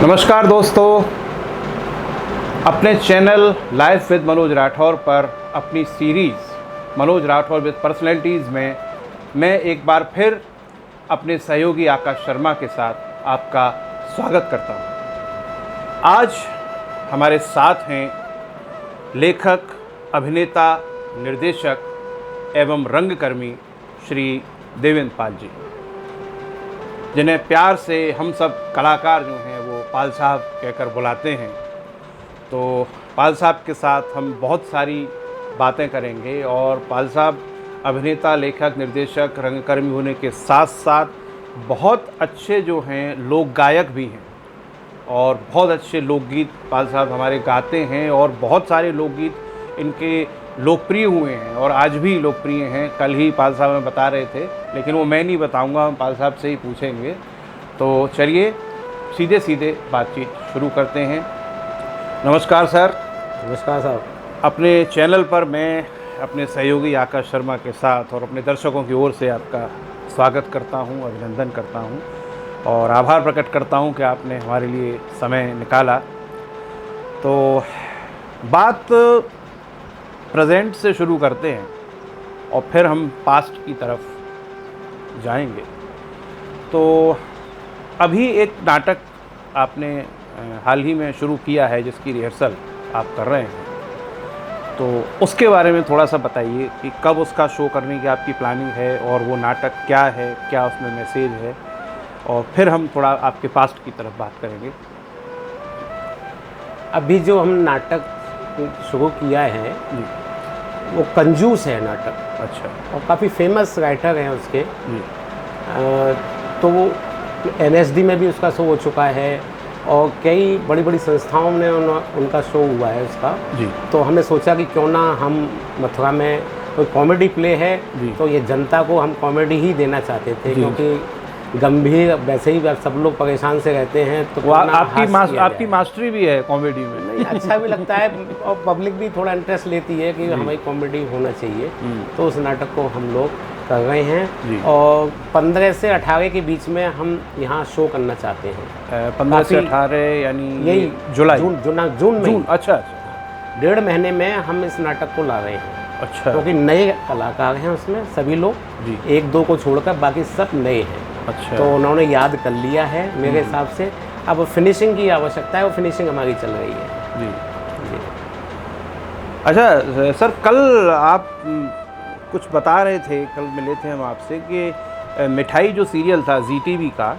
नमस्कार दोस्तों, अपने channel life with Manoj Rathore पर अपनी series Manoj Rathore with personalities में मैं एक बार फिर अपने सहयोगी आकाश शर्मा के साथ आपका स्वागत करता हूं। आज हमारे साथ हैं लेखक, अभिनेता, निर्देशक एवं रंगकर्मी श्री देवेंद्र पाल जी, जिन्हें प्यार से हम सब कलाकार जो हैं वो पाल साहब कहकर बुलाते हैं। तो पाल साहब के साथ हम बहुत सारी बातें करेंगे और पाल साहब अभिनेता, लेखक, निर्देशक, रंगकर्मी होने के साथ साथ बहुत अच्छे जो हैं लोक गायक भी हैं और बहुत अच्छे लोकगीत पाल साहब हमारे गाते हैं और बहुत सारे लोकगीत इनके लोकप्रिय हुए हैं और आज भी लोकप्रिय हैं। कल ही पाल साहब हमें बता रहे थे, लेकिन वो मैं नहीं बताऊंगा, हम पाल साहब से ही पूछेंगे। तो चलिए सीधे सीधे बातचीत शुरू करते हैं। नमस्कार सर। नमस्कार साहब। अपने चैनल पर मैं अपने सहयोगी आकाश शर्मा के साथ और अपने दर्शकों की ओर से आपका स्वागत करता हूं, अभिनंदन करता हूं और आभार प्रकट करता हूं कि आपने हमारे लिए समय निकाला। तो बात प्रेजेंट से शुरू करते हैं और फिर हम पास्ट की तरफ जाएंगे। तो अभी एक नाटक आपने हाल ही में शुरू किया है जिसकी रिहर्सल आप कर रहे हैं, तो उसके बारे में थोड़ा सा बताइए कि कब उसका शो करने की आपकी प्लानिंग है और वो नाटक क्या है, क्या उसमें मैसेज है, और फिर हम थोड़ा आपके पास्ट की तरफ बात करेंगे। अभी जो हम नाटक शुरू किया है वो कंजूस है नाटक। अच्छा। और काफ़ी फेमस राइटर हैं उसके। तो वो NSD में भी उसका शो हो चुका है और कई बड़ी बड़ी संस्थाओं में उनका शो हुआ है उसका जी। तो हमने सोचा कि क्यों ना हम मथुरा में कोई कॉमेडी प्ले है तो ये जनता को हम कॉमेडी ही देना चाहते थे, क्योंकि गंभीर वैसे ही सब लोग परेशान से रहते हैं। तो आपकी मास्टरी भी है कॉमेडी में। नहीं, अच्छा भी लगता है और पब्लिक भी थोड़ा इंटरेस्ट लेती है कि हमारी कॉमेडी होना चाहिए। तो उस नाटक को हम लोग कर रहे हैं और 15 से 18 के बीच में हम यहाँ शो करना चाहते हैं। 15 से 18 यानी यही जुलाई, जून में। अच्छा। 1.5 महीने में हम इस नाटक को ला रहे हैं। अच्छा। क्योंकि नए कलाकार हैं उसमें सभी लोग, 1-2 को छोड़कर बाकी सब नए हैं। अच्छा। तो उन्होंने याद कर लिया है मेरे हिसाब से। अब फिनिशिंग की आवश्यकता है, वो फिनिशिंग हमारी चल रही है। जी। अच्छा सर, कल आप कुछ बता रहे थे, कल मिले थे हम आपसे कि मिठाई जो सीरियल था ZTV का,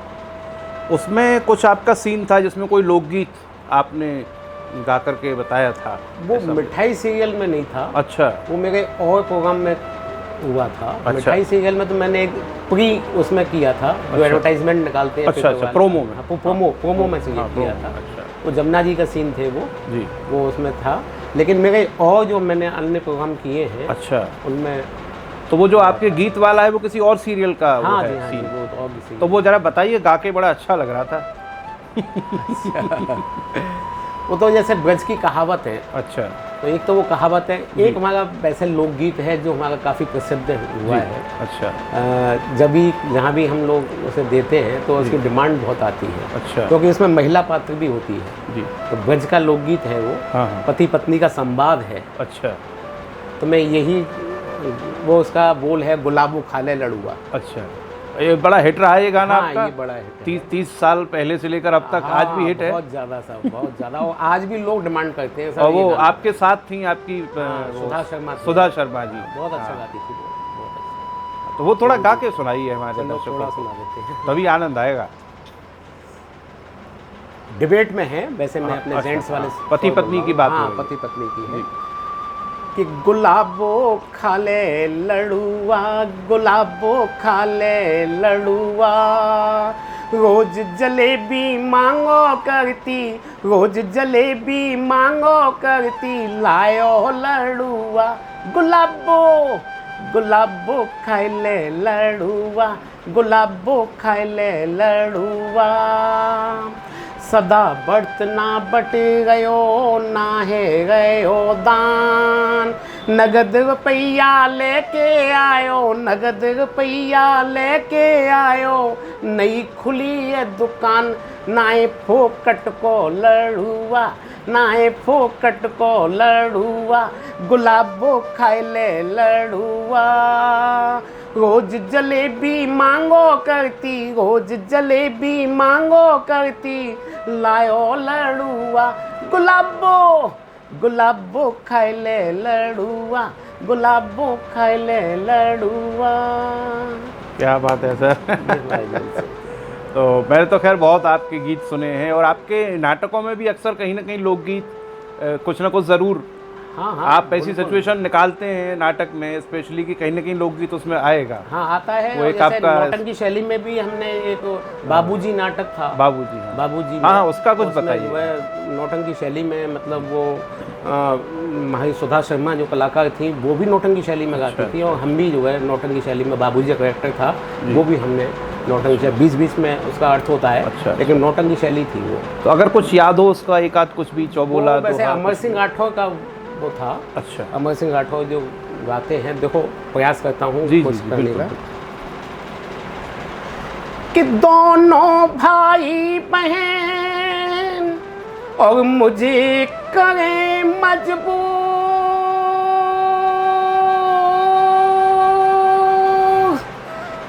उसमें कुछ आपका सीन था जिसमें कोई लोकगीत आपने गा करके बताया था। वो मिठाई सीरियल में नहीं था। अच्छा। वो मेरे और प्रोग्राम में हुआ था। अच्छा। मिठाई सीरियल में तो मैंने एक प्री उसमें किया था। अच्छा। जो एडवर्टाइजमेंट निकालते हैं। अच्छा, प्रोमो में। प्रोमो में किया था। अच्छा। वो जमुना जी का सीन थे वो जी, वो उसमें था। लेकिन मेरे और जो मैंने अन्य प्रोग्राम किए हैं, अच्छा, उनमें तो वो जो आपके गीत वाला है वो किसी और सीरियल का वो है हाँ सीन। वो तो और भी तो वो जरा बताइए, गा के बड़ा अच्छा लग रहा था। वो तो जैसे ब्रज की कहावत है। अच्छा। तो एक तो वो कहावत है, एक हमारा वैसे लोकगीत है जो हमारा काफ़ी प्रसिद्ध हुआ है। अच्छा। जब भी जहाँ भी हम लोग उसे देते हैं तो उसकी डिमांड बहुत आती है। अच्छा। क्योंकि उसमें महिला पात्र भी होती है जी। तो ब्रज का लोकगीत है वो। हाँ। पति पत्नी का संवाद है। अच्छा। तो मैं यही, वो उसका बोल है, गुलाबो खा ले लड़ुआ। अच्छा, ये बड़ा हिट रहा है ये गाना। हाँ, आपका ये बड़ा हिट है। 30 साल पहले से लेकर अब तक। आज भी हिट है। बहुत ज़्यादा साहब, बहुत ज़्यादा। और आज भी लोग डिमांड करते हैं। और वो आपके साथ थी आपकी सुधा शर्मा जी। बहुत अच्छा गाती थी वो, बहुत अच्छा। तो वो थोड़ा गा के सुनाइए हमारे दर्शकों थोड़ा को, सुना देते हैं, तभी आनंद आएगा। डिबेट में है वैसे। मैं अपने अच्छा, जेंट्स वाले पति पत्नी की बात हो रही है। पति पत्नी की है कि गुलाबो खा ले लड़ुआ, गुलाबो खा ले लड़ुआ, रोज जलेबी मांगो करती, रोज जलेबी मांगो करती, लायो लड़ुआ, गुलाबो गुलाबो खाए ले लड़ुआ, गुलाबो खाए ले लड़ुआ, सदा बर्तना बट गयो ना है गयो दान। नगद रुपया लेके आयो, नगद रुपया लेके आयो, नई खुली है दुकान, नाए फोकट को लड़ुआ, नाए फोकट को लड़ुआ, गुलाबो खाए ले लड़ुआ। रोज जलेबी मांगो करती, रोज जलेबी मांगो करती, लायो लड़ुआ, गुलाबो गुलाबो खाए ले लड़ुआ, गुलाबो खाए ले लड़ुआ। क्या बात है सर। तो मैंने तो खैर बहुत आपके गीत सुने हैं, और आपके नाटकों में भी अक्सर कहीं ना कहीं लोकगीत कुछ ना कुछ ज़रूर, हाँ हाँ, आप ऐसी सिचुएशन निकालते हैं नाटक में स्पेशली कि कहीं ना कहीं लोकगीत उसमें आएगा। हाँ आता है। वो एक जैसे आपका नौटंकी शैली में भी हमने एक बाबूजी नाटक था, बाबूजी, हाँ बाबूजी में, हाँ, उसका कुछ उसमें बताइए। जो है नौटंकी शैली में मतलब वो हमारी सुधा शर्मा जो कलाकार थी वो भी नौटंकी शैली में गाती थी, और हम भी जो है नौटंकी शैली में, बाबूजी का कैरेक्टर था वो भी हमने नौटंकी शैली, बीच बीच में उसका अर्थ होता है। अच्छा। लेकिन नौटंकी शैली थी वो। तो अगर कुछ याद हो उसका एक आध कुछ भी, चौबोला, वैसे दोहा, अमर सिंह राठौर का वो था। अच्छा, अमर सिंह राठौर जो गाते हैं, देखो प्रयास करता हूँ जी कुछ जी करने बिल्कुल। का, कि दोनों भाई बहन और मुझे करें मजबूर,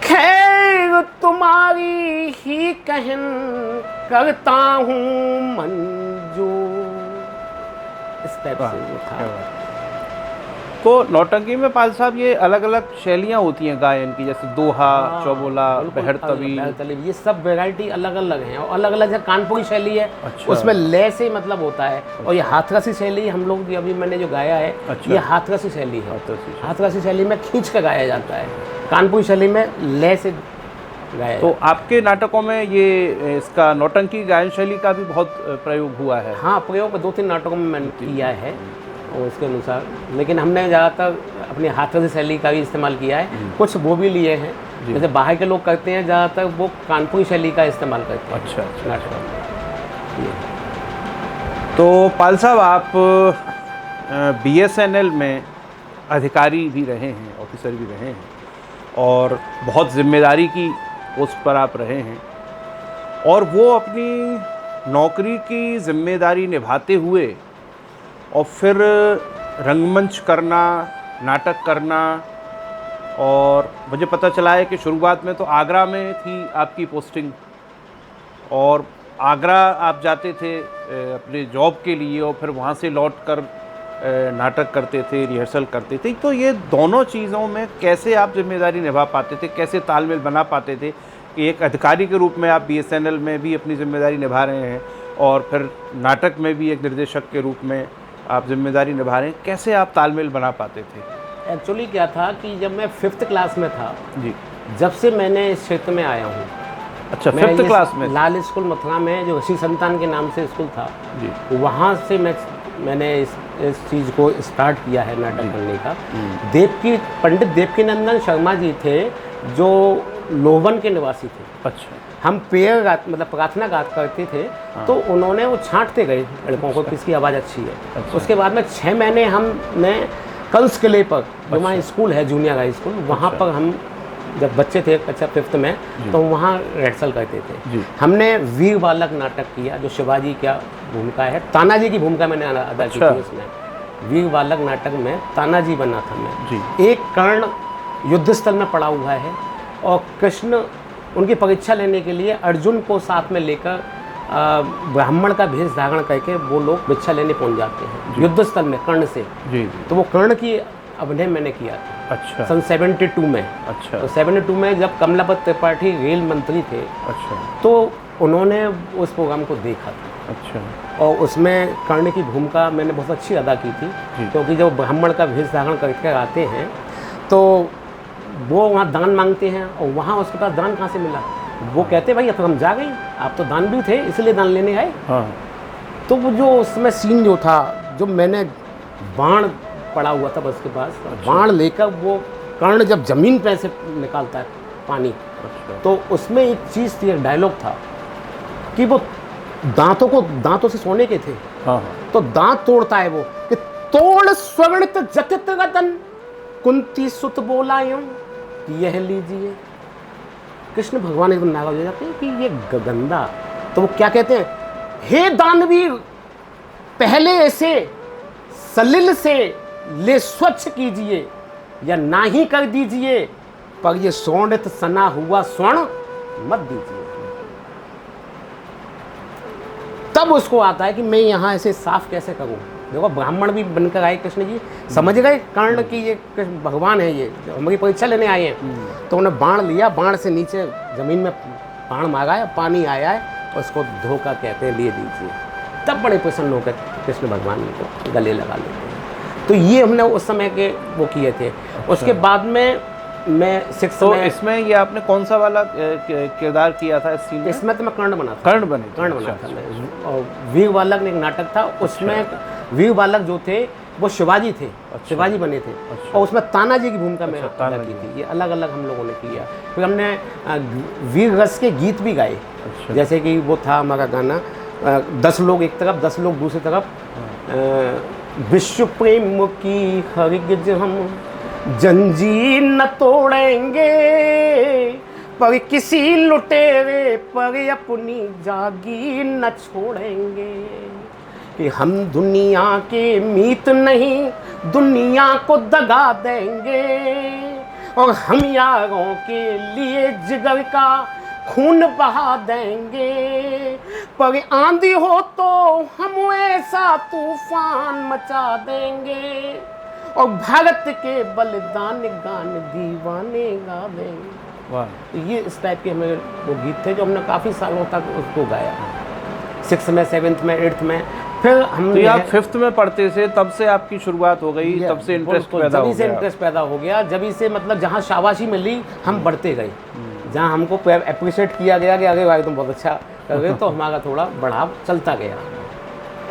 खैर तुम्हारी ही कहन करता हूँ मंजूर। इस टाइप से वो था। तो नौटंकी में पाल साहब ये अलग अलग शैलियाँ होती हैं गायन की, जैसे दोहा, चौबोला, बहर तवी, ये सब वैरायटी अलग अलग हैं, और अलग अलग है। कानपुरी शैली है, अच्छा। उसमें लय से मतलब होता है। और ये हाथरसी शैली हम लोग अभी मैंने जो गाया है, अच्छा। ये हाथरसी शैली है। हाथरसी शैली में खींच कर गाया जाता है, कानपुरी शैली में लय से गाया। तो आपके नाटकों में ये इसका नौटंकी गायन शैली का भी बहुत प्रयोग हुआ है? हाँ, प्रयोग 2-3 नाटकों में मैंने किया है और उसके अनुसार, लेकिन हमने ज़्यादातर अपनी हाथरसी शैली का भी इस्तेमाल किया है। कुछ वो भी लिए हैं, जैसे बाहर के लोग करते हैं, ज़्यादातर वो कानपुरी शैली का इस्तेमाल करते हैं। अच्छा। नाटकों में। तो पाल साहब आप BSNL में अधिकारी भी रहे हैं, ऑफिसर भी रहे हैं, और बहुत जिम्मेदारी की पोस्ट पर आप रहे हैं, और वो अपनी नौकरी की जिम्मेदारी निभाते हुए और फिर रंगमंच करना, नाटक करना, और मुझे पता चला है कि शुरुआत में तो आगरा में थी आपकी पोस्टिंग, और आगरा आप जाते थे अपने जॉब के लिए, और फिर वहाँ से लौट कर नाटक करते थे, रिहर्सल करते थे। तो ये दोनों चीज़ों में कैसे आप जिम्मेदारी निभा पाते थे, कैसे तालमेल बना पाते थे कि एक अधिकारी के रूप में आप BSNL में भी अपनी जिम्मेदारी निभा रहे हैं, और फिर नाटक में भी एक निर्देशक के रूप में आप जिम्मेदारी निभा रहे हैं, कैसे आप तालमेल बना पाते थे? एक्चुअली क्या था कि जब मैं 5th क्लास में था, जी, जब से मैंने इस क्षेत्र में आया हूँ। अच्छा, मैं 5th क्लास में? लाल स्कूल मथुरा में जो ऋषि संतान के नाम से स्कूल था जी, वहाँ से मैंने इस चीज़ को स्टार्ट किया है नाटक करने का। पंडित देवकीनंदन शर्मा जी थे जो लोहवन के निवासी थे। अच्छा, हम पेयर मतलब प्रार्थना गात करते थे, तो उन्होंने वो छांटते गए लड़कों को किसकी आवाज़ अच्छी है। अच्छा। उसके बाद में 6 महीने हमने कंस किले पर, जो हमारा स्कूल है जूनियर हाई स्कूल, वहाँ पर हम जब बच्चे थे, अच्छा 5th में, तो वहाँ रिहर्सल करते थे। हमने वीर बालक नाटक किया, जो शिवाजी क्या भूमिका है, तानाजी की भूमिका मैंने अदा की थी उसमें। वीर बालक नाटक में तानाजी बना था मैं। एक कर्ण युद्ध स्थल में पड़ा हुआ है, और कृष्ण उनकी परीक्षा लेने के लिए अर्जुन को साथ में लेकर ब्राह्मण का भेष धारण करके वो लोग भिक्षा लेने पहुंच जाते हैं युद्ध स्थल में कर्ण से। तो वो कर्ण की अभिनय मैंने किया था। अच्छा। सन 72 में। अच्छा। तो 72 में जब कमलापत त्रिपाठी रेल मंत्री थे, अच्छा, तो उन्होंने उस प्रोग्राम को देखा था। अच्छा। और उसमें कर्ण की भूमिका मैंने बहुत अच्छी अदा की थी, क्योंकि जब ब्राह्मण का भेष धारण करके आते हैं तो वो वहाँ दान मांगते हैं, और वहाँ उसके पास दान कहाँ से मिला? वो कहते भाई अब तो हम जा गए, आप तो दान भी थे इसलिए दान लेने आए। हाँ। तो वो जो उसमें सीन जो था, जो मैंने बाण पड़ा हुआ था बस के पास, बाण लेकर वो कर्ण जब जमीन पे से निकालता है पानी, तो उसमें एक चीज़ थी, एक डायलॉग था कि वो दांतों से सोने के थे। हाँ। तो दांत तोड़ता है वो कि तोड़ स्वर्णित जकित रतन, कुंती सुत बोला यूं यह लीजिए। कृष्ण भगवान एकदम नाराज हो जाते हैं कि ये गंदा। तो वो क्या कहते हैं, हे दानवीर, पहले ऐसे सलिल से ले स्वच्छ कीजिए या ना ही कर दीजिए, पर ये स्वर्णित सना हुआ स्वर्ण मत दीजिए। तब उसको आता है कि मैं यहाँ ऐसे साफ कैसे करूँ। देखो ब्राह्मण भी बनकर आए कृष्ण जी, समझ गए कर्ण की ये भगवान है, ये हमारी परीक्षा लेने आए हैं। तो उन्हें बाण लिया, बाण से नीचे जमीन में बाण मारा है, पानी आया है, उसको धोखा कहते हैं, लिए दीजिए। तब बड़े प्रसन्न होकर कृष्ण भगवान को गले लगा लेते हैं। तो ये हमने उस समय के वो किए थे। उसके बाद में मैं 6 तो में, इसमें ये आपने कौन सा वाला किरदार किया था इस सीन में? इसमें तो मैं कर्ण बना था। कर्ण बने? कर्ण बना था मैं। और वीर बालक ने एक नाटक था, उसमें वीर बालक जो थे वो शिवाजी थे। शिवाजी बने थे। और उसमें तानाजी की भूमिका में अदा की थी। ये अलग अलग हम लोगों ने किया। फिर हमने वीर रस के गीत भी गाए। जैसे कि वो था हमारा गाना 10 लोग एक तरफ 10 लोग दूसरी तरफ। विश्व प्रेम की हरगिज हम जंजीर न तोड़ेंगे, पर किसी लुटेरे पर अपनी जागीर न छोड़ेंगे। कि हम दुनिया के मीत नहीं, दुनिया को दगा देंगे, और हम यारों के लिए जिगर का खून बहा देंगे। पर आंधी हो तो हम ऐसा तूफान मचा देंगे, और भारत के बलिदान गान दीवाने गा देंगे। वाह। ये इस टाइप के हमें वो गीत थे जो हमने काफ़ी सालों तक उसको गाया। 6 में, 7th में, 8th में। फिर हम तो आप 5th में पढ़ते थे, तब से आपकी शुरुआत हो गई, तब से इंटरेस्ट पैदा हो गया? जब से इंटरेस्ट पैदा हो गया, जब से मतलब जहाँ शाबाशी मिली हम बढ़ते गए। जहाँ हमको अप्रिशिएट किया गया कि अरे भाई तुम बहुत अच्छा कर रहे हो, तो हमारा थोड़ा बढ़ाव चलता गया।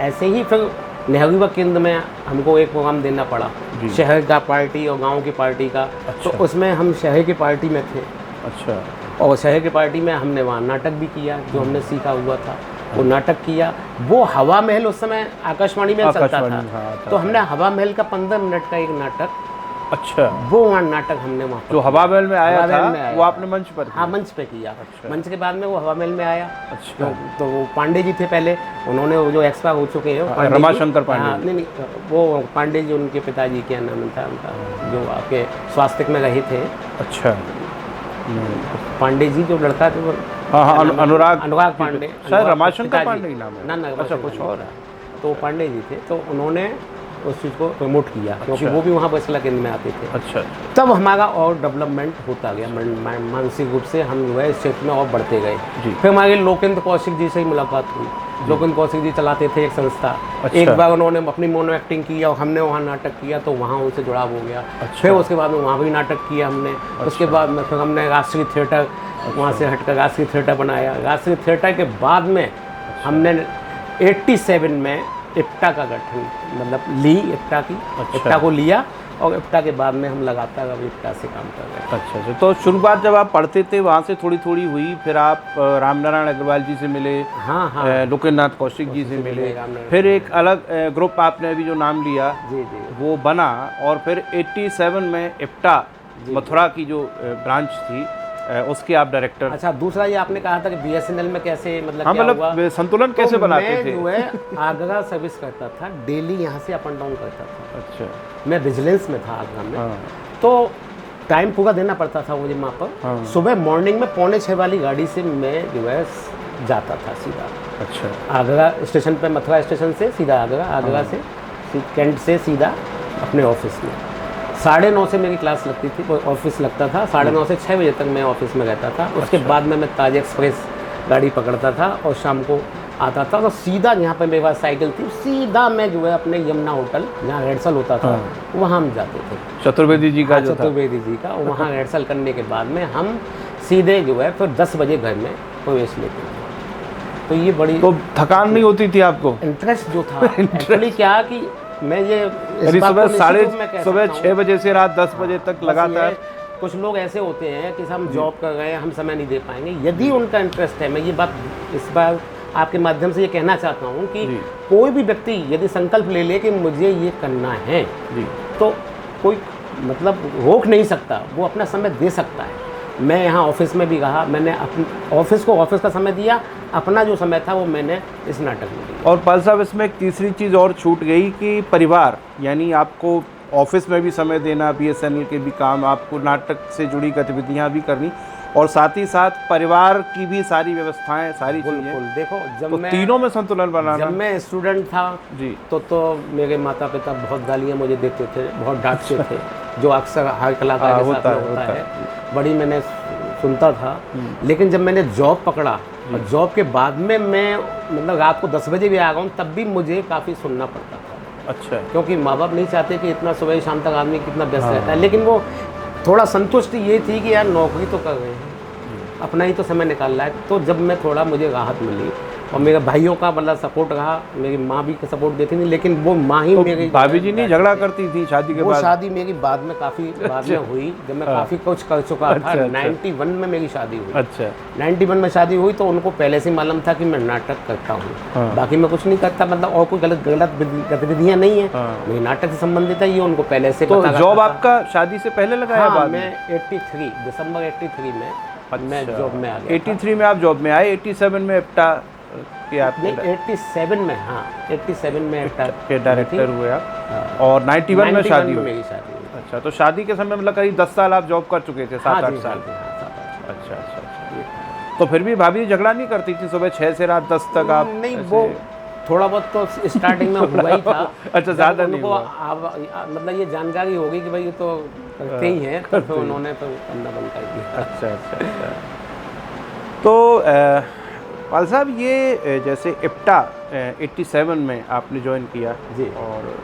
ऐसे ही फिर नेहरू युवा केंद्र में हमको एक प्रोग्राम देना पड़ा, शहर का पार्टी और गांव की पार्टी का। अच्छा। तो उसमें हम शहर की पार्टी में थे। अच्छा। और शहर की पार्टी में हमने वहाँ नाटक भी किया, जो हमने सीखा हुआ था वो नाटक किया। वो हवा महल उस समय आकाशवाणी में चलता था। हाँ, तो हमने हवा महल का 15 मिनट का एक नाटक, अच्छा, वो वहाँ नाटक हमने वहाँ जो हवा महल में आया था में आया। वो आपने मंच पर किया? हाँ, मंच पे किया। अच्छा। मंच के बाद में वो हवा महल में आया। अच्छा। तो वो पांडे जी थे पहले, उन्होंने वो जो एक्सपायर हो चुके हैं, पांडे जी। रमाशंकर पांडे। हाँ, नहीं, वो पांडे जी, उनके पिताजी, क्या नाम था उनका, जो आपके स्वास्थ्य में रहे थे। अच्छा। पांडे जी जो लड़का थे वो, हाँ, अनुराग पांडे, शायद रमाशंकर पांडे ही नाम है। ना, अच्छा, कुछ और है। तो पांडे जी थे, तो उन्होंने उस चीज़ को प्रमोट किया, क्योंकि वो भी वहाँ फैसला केंद्र में आते थे। अच्छा। तब हमारा और डेवलपमेंट होता गया, मानसिक रूप से हम जो है इस क्षेत्र में और बढ़ते गए। फिर हमारे लोकेंद्र कौशिक जी से ही मुलाकात हुई। लोकेंद्र कौशिक जी चलाते थे एक संस्था। अच्छा। एक बार उन्होंने अपनी मोनो एक्टिंग की और हमने वहाँ नाटक किया, तो वहाँ उनसे जुड़ाव हो गया। अच्छा। फिर उसके बाद में वहाँ भी नाटक किया हमने। अच्छा। उसके बाद में फिर हमने राष्ट्रीय थिएटर, वहाँ से हटकर राष्ट्रीय थिएटर बनाया। राष्ट्रीय थिएटर के बाद में हमने 87 में इप्टा का गठन, मतलब ली इप्टा की। अच्छा। इप्टा को लिया, और इप्टा के बाद में हम लगातार अब इप्टा से काम कर रहे हैं। अच्छा अच्छा। तो शुरुआत जब आप पढ़ते थे वहाँ से थोड़ी थोड़ी हुई, फिर आप रामनारायण अग्रवाल जी से मिले। हाँ हाँ। लोकेन्द्र कौशिक जी से मिले। फिर एक अलग ग्रुप आपने अभी जो नाम लिया जी जी वो बना, और फिर 87 में इप्टा मथुरा की जो ब्रांच थी उसके आप डायरेक्टर। अच्छा, दूसरा ये आपने कहा था कि BSNL में कैसे, मतलब हाँ, क्या हुआ? मतलब संतुलन कैसे बनाते मैं थे? जो है आगरा सर्विस करता था, डेली यहाँ से अप एंड डाउन करता था। अच्छा। मैं विजिलेंस में था आगरा में। हाँ। तो टाइम पूरा देना पड़ता था मुझे वहाँ पर। हाँ। सुबह मॉर्निंग में 5:45 वाली गाड़ी से मैं जो है जाता था सीधा। अच्छा। आगरा स्टेशन पे, मथुरा स्टेशन से सीधा आगरा, आगरा से कैंट से सीधा अपने ऑफिस में। 9:30 से मेरी क्लास लगती थी, ऑफिस लगता था। 9:30 से 6 बजे तक मैं ऑफिस में रहता था। उसके बाद में मैं ताज एक्सप्रेस गाड़ी पकड़ता था और शाम को आता था। तो सीधा यहाँ पे मेरे पास साइकिल थी, सीधा मैं जो है अपने यमुना होटल जहाँ रिहर्सल होता था वहाँ हम जाते थे। चतुर्वेदी जी का जो था। चतुर्वेदी जी का, वहाँ रिहर्सल करने के बाद में हम सीधे जो है फिर 10 बजे घर में प्रवेश लेते थे। तो ये बड़ी तो थकान नहीं होती थी आपको? इंटरेस्ट जो था एक्चुअली क्या कि मैं ये सुबह 6 बजे से रात 10 बजे तक लगातार। कुछ लोग ऐसे होते हैं कि हम जॉब कर रहे हैं, हम समय नहीं दे पाएंगे। यदि उनका इंटरेस्ट है, मैं ये बात इस बार आपके माध्यम से ये कहना चाहता हूँ कि जी। कोई भी व्यक्ति यदि संकल्प ले ले कि मुझे ये करना है, जी। तो कोई मतलब रोक नहीं सकता, वो अपना समय दे सकता है। मैं यहाँ ऑफिस में भी रहा, मैंने अपने ऑफिस को ऑफिस का समय दिया, अपना जो समय था वो मैंने इस नाटक में दिया। और पाल साहब, इसमें एक तीसरी चीज़ और छूट गई कि परिवार, यानी आपको ऑफिस में भी समय देना, BSNL के भी काम, आपको नाटक से जुड़ी गतिविधियां भी करनी, और साथ ही साथ परिवार की भी सारी व्यवस्थाएं, सारी चीज़ें। बिल्कुल, देखो तो जब मैं तीनों में संतुलन बनाना। जब मैं स्टूडेंट था जी। तो मेरे माता पिता बहुत गालियाँ मुझे देते थे, बहुत डांटते थे, जो अक्सर हर कलाकार के साथ में होता है। बड़ी मैंने सुनता था, लेकिन जब मैंने जॉब पकड़ा और जॉब के बाद में मैं मतलब रात को 10 बजे भी आ गया हूँ, तब भी मुझे काफ़ी सुनना पड़ता था। अच्छा। क्योंकि माँ बाप नहीं चाहते कि इतना सुबह शाम तक आदमी कितना व्यस्त रहता है, लेकिन वो थोड़ा संतुष्टि ये थी कि यार नौकरी तो कर रहे हैं, अपना ही तो समय निकाल रहा है। तो जब मैं थोड़ा मुझे राहत मिली और मेरे भाइयों का मतलब सपोर्ट रहा, मेरी माँ भी सपोर्ट देती थी, लेकिन वो माँ ही मेरी भाभी जी नहीं झगड़ा करती थी शादी के वो बाद? शादी मेरी बाद में काफ़ी बाद में हुई, जब मैं काफ़ी कुछ कर चुका था। 91 में मेरी शादी हुई। अच्छा। 91 में शादी हुई तो उनको पहले से मालूम था कि मैं नाटक करता हूँ, बाकी मैं कुछ नहीं करता, मतलब और कोई गलत गतिविधियाँ नहीं है, मेरी नाटक से संबंधित है, ये उनको पहले से तो पता जॉब था। आपका शादी से पहले लगाया? हाँ, बाद में? मैं 83 दिसंबर 83 में मैं जॉब में आ गया। 83 में आप जॉब में आए, 87 में एप्टा के आप नहीं 87 में, हाँ 87 में एप्टा के डायरेक्टर हुए आप, और 91 में शादी हुई। मेरी शादी हुई। अच्छा, तो शादी के समय मतलब करीब 10 साल आप जॉब कर चुके थे? 7-8 साल। अच्छा अच्छा अच्छा। तो फिर भी भाभी झगड़ा नहीं करती थी सुबह 6 से रात 10 तक आप? नहीं, वो थोड़ा बहुत तो स्टार्टिंग में हुआ ही था। अच्छा, ज़्यादा नहीं हुआ। मतलब ये जानकारी होगी कि भाई ये तो करते ही हैं, तो फिर उन्होंने तो करना बंद कर दिया। अच्छा अच्छा अच्छा। तो पाल साहब, ये जैसे इप्टा 87 में आपने ज्वाइन किया जी, और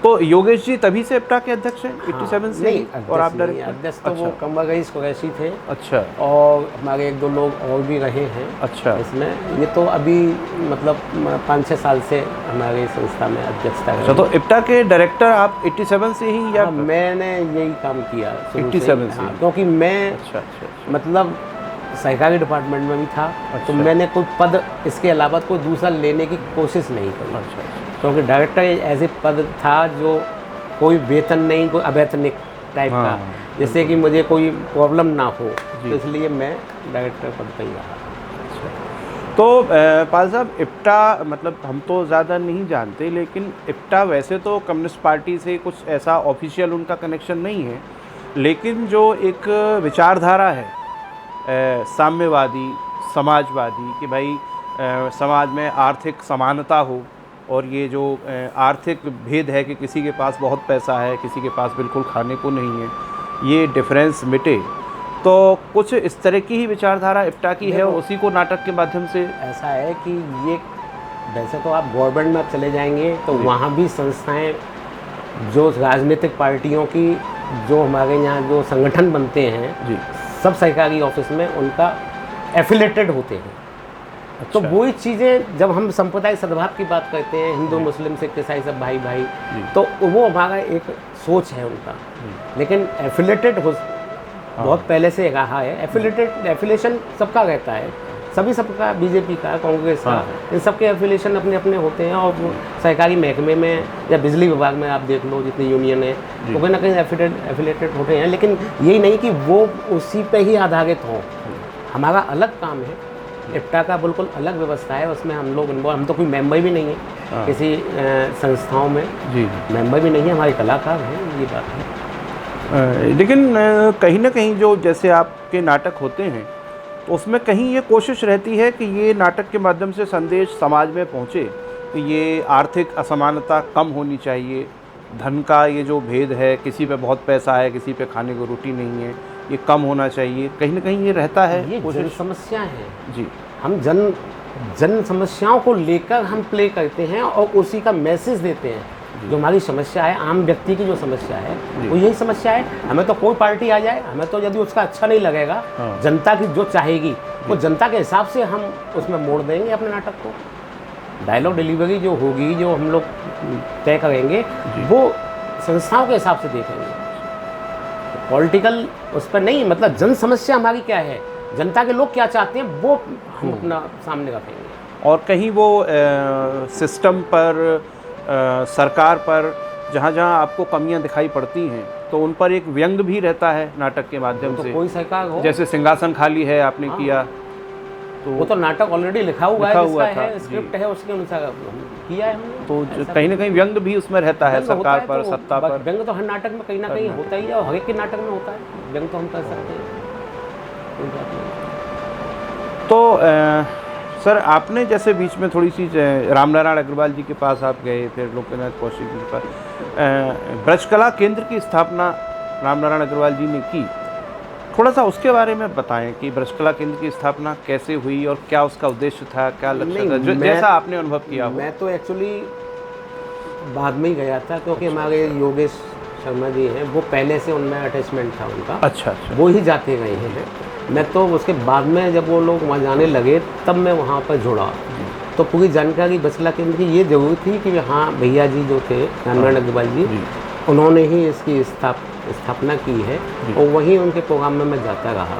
तो योगेश जी तभी से इप्टा के अध्यक्ष हैं? 87 से? नहीं, और आप अध्यक्ष तो वो कमरगईस कुरैशी थे। अच्छा। और हमारे 1-2 लोग और भी रहे हैं। अच्छा। इसमें ये तो अभी मतलब 5-6 साल से हमारी संस्था में अध्यक्षता है। अच्छा, तो इप्टा के डायरेक्टर आप 87 से ही या? हाँ, मैंने यही काम किया 87 से? हाँ, क्योंकि मैं अच्छा अच्छा। मतलब सहकारी डिपार्टमेंट में भी था। अच्छा। तो मैंने कोई पद इसके अलावा कोई दूसरा लेने की कोशिश नहीं करी। अच्छा अच्छा। क्योंकि डायरेक्टर ऐसे पद था जो कोई वेतन नहीं, कोई अवैतनिक टाइप का, जैसे कि मुझे कोई प्रॉब्लम ना हो, तो इसलिए मैं डायरेक्टर पद पर ही रहा। तो पाल साहब, इप्टा मतलब हम तो ज़्यादा नहीं जानते, लेकिन इप्टा वैसे तो कम्युनिस्ट पार्टी से कुछ ऐसा ऑफिशियल उनका कनेक्शन नहीं है, लेकिन जो एक विचारधारा है साम्यवादी, समाजवादी, कि भाई समाज में आर्थिक समानता हो, और ये जो आर्थिक भेद है कि किसी के पास बहुत पैसा है, किसी के पास बिल्कुल खाने को नहीं है, ये डिफरेंस मिटे, तो कुछ इस तरह की ही विचारधारा इप्टा की है, और उसी को नाटक के माध्यम से। ऐसा है कि ये वैसे तो आप गवर्नमेंट में चले जाएंगे तो वहाँ भी संस्थाएं, जो राजनीतिक पार्टियों की जो हमारे यहाँ जो संगठन बनते हैं जी, सब सरकारी ऑफिस में उनका एफिलेटेड होते हैं। अच्छा। तो वही चीज़ें जब हम सांप्रदायिक सद्भाव की बात करते हैं, हिंदू मुस्लिम सिख ईसाई सब भाई भाई, तो वो हमारा एक सोच है उनका, लेकिन एफिलेटेड बहुत पहले से रहा है। एफिलेशन सबका रहता है, सभी सबका, बीजेपी का, कांग्रेस का, इन सबके एफिलेशन अपने अपने होते हैं। और सरकारी महकमे में या बिजली विभाग में आप देख लो, जितनी यूनियन है वो कहीं ना कहीं एफिलेटेड होते हैं, लेकिन यही नहीं कि वो उसी पे ही आधारित हों। हमारा अलग काम है, इप्टा का बिल्कुल अलग व्यवस्था है, उसमें हम लोग इन्वॉल्व, हम तो कोई मेंबर भी नहीं है किसी संस्थाओं में, जी मेंबर भी नहीं है, हमारे कलाकार हैं, ये बात है। लेकिन कहीं ना कहीं जो जैसे आपके नाटक होते हैं, तो उसमें कहीं ये कोशिश रहती है कि ये नाटक के माध्यम से संदेश समाज में पहुँचे कि ये आर्थिक असमानता कम होनी चाहिए, धन का ये जो भेद है, किसी पे बहुत पैसा है, किसी पे खाने को रोटी नहीं है, ये कम होना चाहिए, कहीं ना कहीं ये रहता है। ये जन समस्या है जी, हम जन समस्याओं को लेकर हम प्ले करते हैं और उसी का मैसेज देते हैं। जो हमारी समस्या है, आम व्यक्ति की जो समस्या है, वो यही समस्या है। हमें तो कोई पार्टी आ जाए, हमें तो यदि उसका अच्छा नहीं लगेगा, जनता की जो चाहेगी वो जनता के हिसाब से हम उसमें मोड़ देंगे अपने नाटक को। डायलॉग डिलीवरी जो होगी, जो हम लोग तय करेंगे, वो संस्थाओं के हिसाब से देखेंगे, पॉलिटिकल उस पर नहीं। मतलब जन समस्या हमारी क्या है, जनता के लोग क्या चाहते हैं, वो हम अपना सामने रखेंगे। और कहीं वो सिस्टम पर सरकार पर जहाँ जहाँ आपको कमियां दिखाई पड़ती हैं तो उन पर एक व्यंग भी रहता है नाटक के माध्यम तो से। कोई सरकार हो, जैसे सिंहासन खाली है आपने किया, तो वो तो नाटक ऑलरेडी लिखा हुआ लिखा है, हुआ जिसका था, है स्क्रिप्ट है, उसके अनुसार किया है हमने। तो कहीं ना कहीं व्यंग भी उसमें रहता है व्यंग होता सरकार है, पर, तो सत्ता पर। व्यंग तो हर नाटक में कहीं ना कहीं होता ही है, और हर एक के नाटक में होता है व्यंग, तो हम कर सकते हैं, कोई बात नहीं। तो सर आपने जैसे बीच में थोड़ी सी रामनारायण अग्रवाल जी के पास आप गए, फिर लोकनाथ कौशिक जी के पास, ब्रजकला केंद्र की स्थापना रामनारायण अग्रवाल जी ने की, थोड़ा सा उसके बारे में बताएं कि ब्रजकला केंद्र की स्थापना कैसे हुई और क्या उसका उद्देश्य था, क्या लक्ष्य था, जैसा आपने अनुभव किया हो। मैं तो एक्चुअली बाद में ही गया था, क्योंकि हमारे योगेश शर्मा जी हैं, वो पहले से उनमें अटैचमेंट था उनका। अच्छा। वो ही जाते गए हैं। मैं तो उसके बाद में जब वो लोग वहाँ जाने लगे तब मैं वहाँ पर जुड़ा, तो पूरी जानकारी ब्रजकला केंद्र की ये जरूरी थी कि हाँ भैया जी जो थे रामनारायण अग्रवाल जी, उन्होंने ही इसकी स्थापना की है, और वहीं उनके प्रोग्राम में मैं जाता रहा।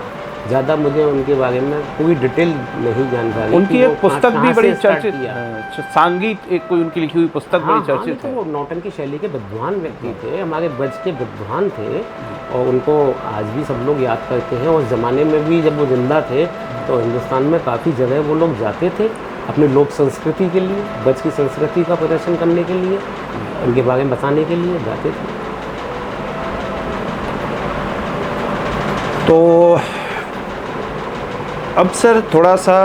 ज़्यादा मुझे उनके बारे में पूरी डिटेल नहीं जानकारी। उनकी एक पुस्तक भी बड़ी चर्चित है, सांगीत, एक कोई उनकी लिखी हुई पुस्तक बड़ी चर्चित है। वो नौटंकी शैली के विद्वान व्यक्ति थे, हमारे ब्रज के विद्वान थे, और उनको आज भी सब लोग याद करते हैं। उस ज़माने में भी जब वो जिंदा थे तो हिंदुस्तान में काफ़ी जगह वो लोग जाते थे अपनी लोक संस्कृति के लिए, ब्रज की संस्कृति का प्रदर्शन करने के लिए, उनके बारे में बताने के लिए जाते थे। तो अब सर थोड़ा सा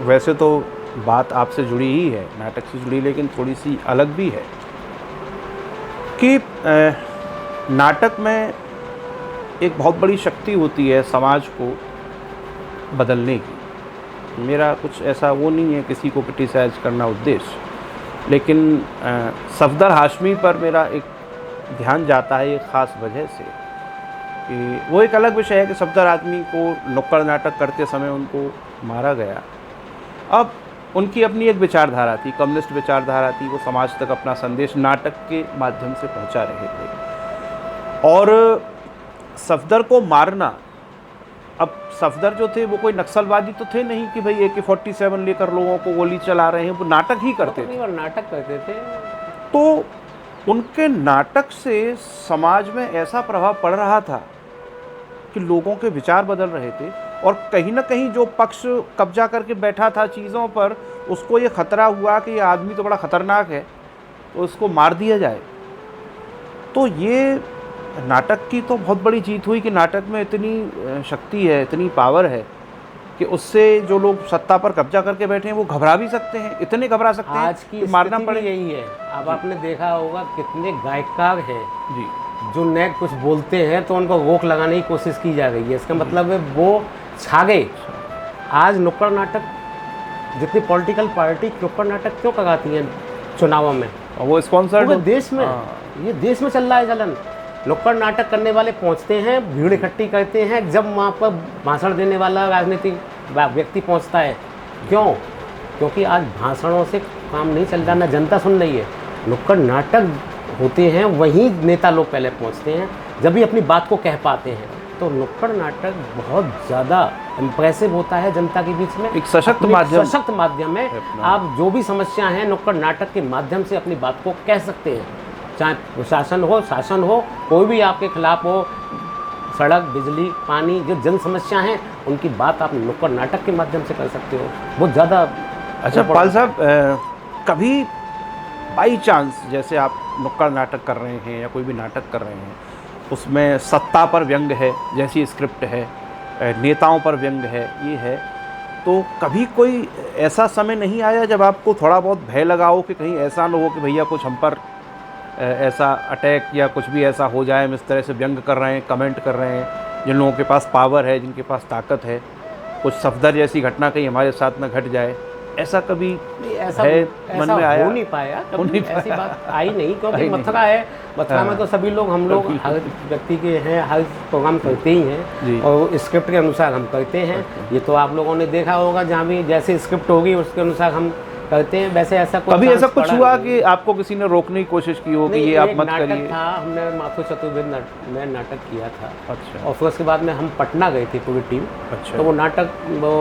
वैसे तो बात आपसे जुड़ी ही है, नाटक से जुड़ी, लेकिन थोड़ी सी अलग भी है कि नाटक में एक बहुत बड़ी शक्ति होती है समाज को बदलने की। मेरा कुछ ऐसा वो नहीं है किसी को क्रिटिसाइज करना उद्देश्य, लेकिन सफदर हाशमी पर मेरा एक ध्यान जाता है एक ख़ास वजह से कि वो एक अलग विषय है कि सफदर आदमी को नुक्कड़ नाटक करते समय उनको मारा गया। अब उनकी अपनी एक विचारधारा थी, कम्युनिस्ट विचारधारा थी, वो समाज तक अपना संदेश नाटक के माध्यम से पहुंचा रहे थे। और सफदर को मारना, अब सफदर जो थे वो कोई नक्सलवादी तो थे नहीं कि भाई AK-47 लेकर लोगों को गोली चला रहे हैं, वो नाटक ही करते थे। नाटक करते थे। तो उनके नाटक से समाज में ऐसा प्रभाव पड़ रहा था कि लोगों के विचार बदल रहे थे, और कहीं ना कहीं जो पक्ष कब्जा करके बैठा था चीज़ों पर, उसको ये खतरा हुआ कि ये आदमी तो बड़ा ख़तरनाक है, तो उसको मार दिया जाए। तो ये नाटक की तो बहुत बड़ी जीत हुई कि नाटक में इतनी शक्ति है, इतनी पावर है कि उससे जो लोग सत्ता पर कब्जा करके बैठे हैं वो घबरा भी सकते हैं, इतने घबरा सकते हैं आज की कि मारना पड़े। यही है। अब आपने देखा होगा कितने गायकार हैं जी, जो नए कुछ बोलते हैं तो उनको रोक लगाने की कोशिश की जा रही है। इसका मतलब है वो छा गए। आज नुक्कड़ नाटक, जितनी पॉलिटिकल पार्टी नुक्कड़ नाटक क्यों कराती हैं चुनावों में, और वो स्पॉन्सर्ड देश में, ये देश में चल रहा है चलन। नुक्कड़ नाटक करने वाले पहुंचते हैं, भीड़ इकट्ठी करते हैं, जब वहाँ पर भाषण देने वाला राजनीतिक व्यक्ति पहुंचता है। क्यों? क्योंकि आज भाषणों से काम नहीं चल रहा, ना जनता सुन रही है। नुक्कड़ नाटक होते हैं, वहीं नेता लोग पहले पहुंचते हैं, जब भी अपनी बात को कह पाते हैं। तो नुक्कड़ नाटक बहुत ज़्यादा इम्प्रेसिव होता है जनता के बीच में, एक सशक्त माध्यम है। आप जो भी समस्या है नुक्कड़ नाटक के माध्यम से अपनी बात को कह सकते हैं, चाहे प्रशासन हो, शासन हो, कोई भी आपके खिलाफ हो, सड़क, बिजली, पानी, जो जन समस्या हैं उनकी बात आप नुक्कड़ नाटक के माध्यम से कर सकते हो। बहुत ज़्यादा। अच्छा पाल साहब, कभी बाई चांस जैसे आप नुक्कड़ नाटक कर रहे हैं या कोई भी नाटक कर रहे हैं, उसमें सत्ता पर व्यंग है जैसी स्क्रिप्ट है, नेताओं पर व्यंग है, ये है, तो कभी कोई ऐसा समय नहीं आया जब आपको थोड़ा बहुत भय लगा हो कि कहीं ऐसा ना हो कि भैया कुछ हम पर ऐसा अटैक या कुछ भी ऐसा हो जाए, हम इस तरह से व्यंग कर रहे हैं, कमेंट कर रहे हैं, जिन लोगों के पास पावर है, जिनके पास ताकत है, कुछ सफदर जैसी घटना कहीं हमारे साथ न घट जाए, ऐसा कभी मन में आया? हो नहीं पाया कभी, ऐसी बात आई नहीं, क्योंकि मथुरा है, मथुरा में तो सभी लोग, हम लोग हर व्यक्ति के हैं, हर प्रोग्राम करते ही हैं और स्क्रिप्ट के अनुसार हम करते हैं। ये तो आप लोगों ने देखा होगा, जहाँ भी जैसे स्क्रिप्ट होगी उसके अनुसार हम करते हैं। वैसे ऐसा कभी ऐसा कुछ हुआ कि आपको किसी ने रोकने की कोशिश की हो कि ये आप मत करिए? था, हमने माथुर चतुर्वेद में नाटक किया था। अच्छा। और फिर उसके बाद में हम पटना गए थे पूरी टीम। अच्छा। तो वो नाटक, वो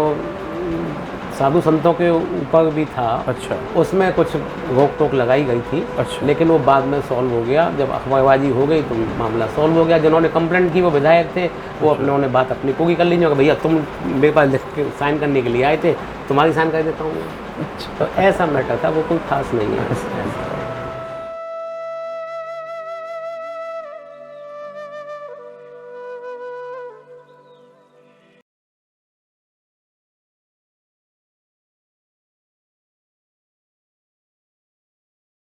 साधु संतों के ऊपर भी था। अच्छा। उसमें कुछ रोक टोक लगाई गई थी। अच्छा। लेकिन वो बाद में सॉल्व हो गया, जब अखबारबाजी हो गई तो मामला सॉल्व हो गया। जिन्होंने कंप्लेंट की वो विधायक थे, वो उन्होंने बात अपनी पूरी कर ली कि भैया तुम मेरे पास लिख के साइन करने के लिए आए थे, तुम्हारी साइन कर देता हूँ। तो ऐसा मैटर था, वो कोई खास नहीं है।